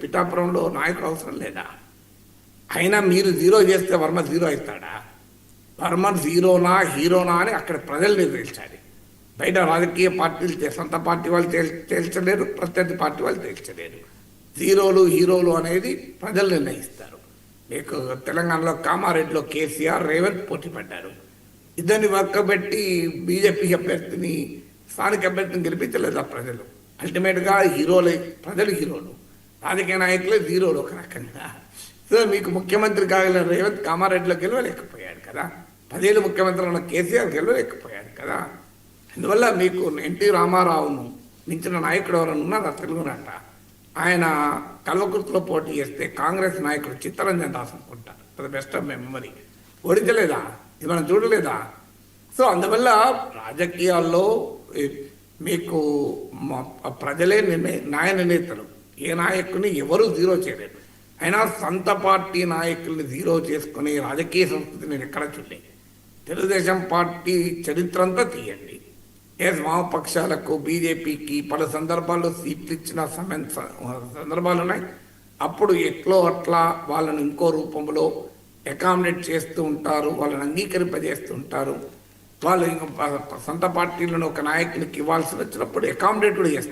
పిఠాపురంలో నాయకుడు అవసరం లేదా? అయినా మీరు జీరో చేస్తే వర్మ జీరో అవుతాడా? వర్మ జీరోనా హీరోనా అని అక్కడ ప్రజలు నిర్ణయించాలి. బయట రాజకీయ పార్టీలు సొంత పార్టీ వాళ్ళు తేల్చలేరు, ప్రత్యర్థి పార్టీ వాళ్ళు తేల్చలేరు. జీరోలు హీరోలు అనేది ప్రజలు నిర్ణయిస్తారు. మీకు తెలంగాణలో కామారెడ్డిలో కేసీఆర్ రేవంత్ పోటీ పడ్డారు. ఇద్దరిని వర్కబెట్టి బీజేపీ అభ్యర్థిని స్థానిక అభ్యర్థిని గెలిపించలేదు ఆ ప్రజలు. అల్టిమేట్గా హీరోలే, ప్రజలు హీరోలు, రాజకీయ నాయకులే జీరోలు ఒక రకంగా. సో మీకు ముఖ్యమంత్రి కాగల రేవంత్ కామారెడ్డిలో గెలవలేకపోయాడు కదా, 10 ఏళ్ళు ముఖ్యమంత్రి ఉన్న కేసీఆర్ గెలవలేకపోయాడు కదా. అందువల్ల మీకు ఎన్టీ రామారావును మించిన నాయకుడు ఎవరైనా ఉన్నారా తెలుగునాట? ఆయన కల్వకుర్తిలో పోటీ చేస్తే కాంగ్రెస్ నాయకుడు చిత్తరంజన్ దాస్ అనుకుంటారు, ద బెస్ట్ ఆఫ్ మెమరీ, ఓడించలేదా? ఇది మనం చూడలేదా? సో అందువల్ల రాజకీయాల్లో మీకు ప్రజలే న్యాయ నిర్ణేతలు. ఏ నాయకుని ఎవరు జీరో చేయలేరు. అయినా సొంత పార్టీ నాయకుల్ని జీరో చేసుకుని రాజకీయ సంస్కృతి నేను ఎక్కడ చూడలేదు. తెలుగుదేశం పార్టీ చరిత్ర అంతా తీయండి. వామపక్షాలకు బీజేపీకి పలు సందర్భాల్లో సీట్లు ఇచ్చిన సందర్భాలు ఉన్నాయి. అప్పుడు ఎట్లో అట్లా వాళ్ళని ఇంకో రూపంలో అకామిడేట్ చేస్తూ ఉంటారు, వాళ్ళని అంగీకరింపజేస్తూ ఉంటారు. వాళ్ళు సొంత పార్టీలను ఒక నాయకునికి ఇవ్వాల్సి వచ్చినప్పుడు అకామిడేట్ కూడా చేస్తారు.